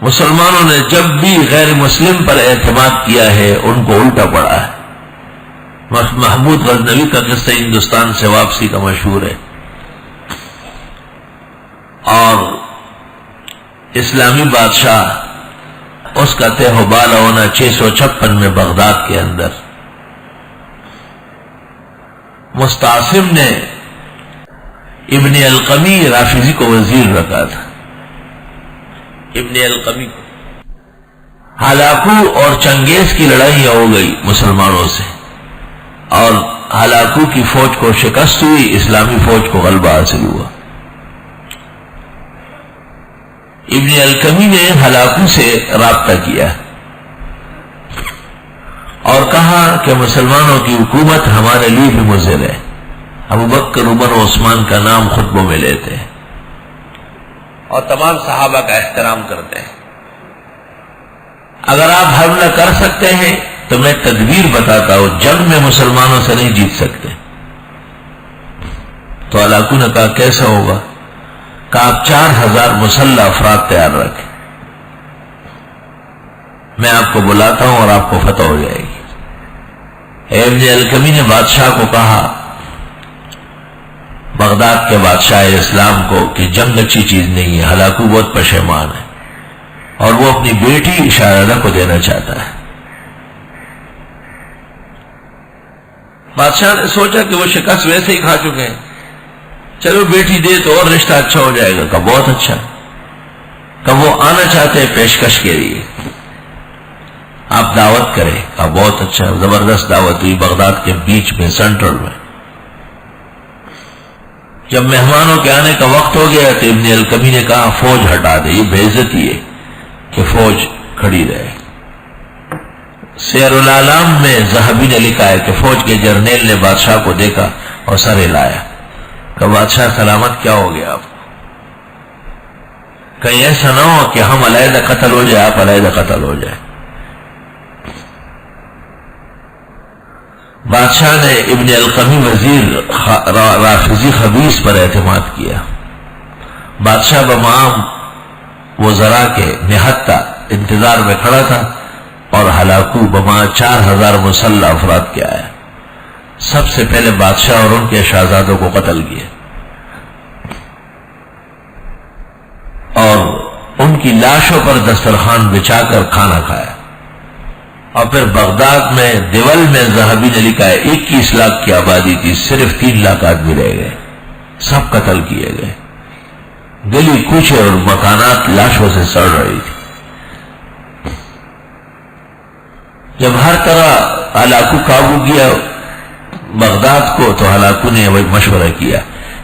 مسلمانوں نے جب بھی غیر مسلم پر اعتماد کیا ہے ان کو الٹا پڑا ہے. محمود غزنوی کا قصہ ہندوستان سے واپسی کا مشہور ہے، اور اسلامی بادشاہ اس کا تہ و بالا ہونا 656 میں بغداد کے اندر. مستعصم نے ابن القمی رافضی کو وزیر رکھا تھا. ابن القمی کو ہلاکو اور چنگیز کی لڑائیاں ہو گئی مسلمانوں سے، اور ہلاکو کی فوج کو شکست ہوئی، اسلامی فوج کو غلبہ حاصل ہوا. ابن القمی نے ہلاکو سے رابطہ کیا اور کہا کہ مسلمانوں کی حکومت ہمارے لیے بھی مضر ہے. ابو بکر، عمر و عثمان کا نام خطبوں میں لیتے ہیں اور تمام صحابہ کا احترام کرتے ہیں. اگر آپ حل نہ کر سکتے ہیں تو میں تدبیر بتاتا ہوں، جنگ میں مسلمانوں سے نہیں جیت سکتے. تو ہلاکو نے کہا کیسا ہوگا؟ کہ آپ 4000 مسلح افراد تیار رکھیں، میں آپ کو بلاتا ہوں اور آپ کو فتح ہو جائے گی. ابن القمی نے بادشاہ کو کہا، بغداد کے بادشاہ اسلام کو، کہ جنگ اچھی چیز نہیں ہے، ہلاکو بہت پشیمان ہے اور وہ اپنی بیٹی شہزادہ کو دینا چاہتا ہے. بادشاہ نے سوچا کہ وہ شکست ویسے ہی کھا چکے ہیں، چلو بیٹی دے تو اور رشتہ اچھا ہو جائے گا. کہ بہت اچھا. کہ وہ آنا چاہتے ہیں پیشکش کے لیے، آپ دعوت کریں. کہ بہت اچھا. زبردست دعوت ہوئی بغداد کے بیچ میں، سینٹرل میں. جب مہمانوں کے آنے کا وقت ہو گیا تو ابن القمی نے کہا فوج ہٹا دے، یہ بے عزتی ہے کہ فوج کھڑی رہے. سیر العالم میں ذہبی نے لکھا ہے کہ فوج کے جرنیل نے بادشاہ کو دیکھا اور سر ہلایا. کہ بادشاہ سلامت، کیا ہو گیا آپ کو؟ کہیں ایسا نہ ہو کہ ہم علیحدہ قتل ہو جائے، آپ علیحدہ قتل ہو جائے. بادشاہ نے ابن القمی وزیر رافضی خبیث پر اعتماد کیا. بادشاہ بمعام وزراء کے نہتہ انتظار میں کھڑا تھا اور ہلاکو بما 4000 مسلح افراد کے آیا. سب سے پہلے بادشاہ اور ان کے شہزادوں کو قتل کیا اور ان کی لاشوں پر دسترخوان بچھا کر کھانا کھایا. اور پھر بغداد میں دیول میں ذہبی نے لکھا ہے 21 لاکھ کی آبادی تھی، صرف 3 لاکھ آدمی رہ گئے، سب قتل کیے گئے. گلی کوچے اور مکانات لاشوں سے سڑ رہی تھی. جب ہر طرح ہلاکو قابو کیا بغداد کو، تو ہلاکو نے وہ مشورہ کیا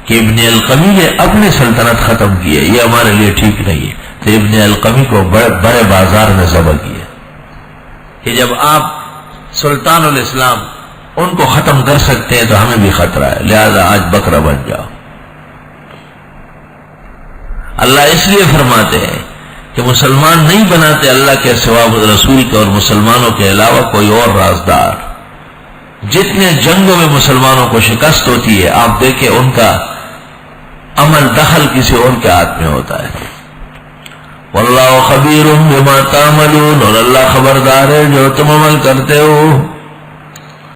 کہ ابن القمی نے اپنی سلطنت ختم کی ہے، یہ ہمارے لیے ٹھیک نہیں ہے. تو ابن القمی کو بڑے بازار میں ذبح کیا کہ جب آپ سلطان الاسلام ان کو ختم کر سکتے ہیں تو ہمیں بھی خطرہ ہے، لہذا آج بکرا بن جاؤ. اللہ اس لیے فرماتے ہیں کہ مسلمان نہیں بناتے اللہ کے سوا رسول کے اور مسلمانوں کے علاوہ کوئی اور رازدار. جتنے جنگوں میں مسلمانوں کو شکست ہوتی ہے، آپ دیکھیں ان کا عمل دخل کسی اور کے ہاتھ میں ہوتا ہے. واللہ خبیر بما تعملون، اور اللہ خبردار ہے جو تم عمل کرتے ہو.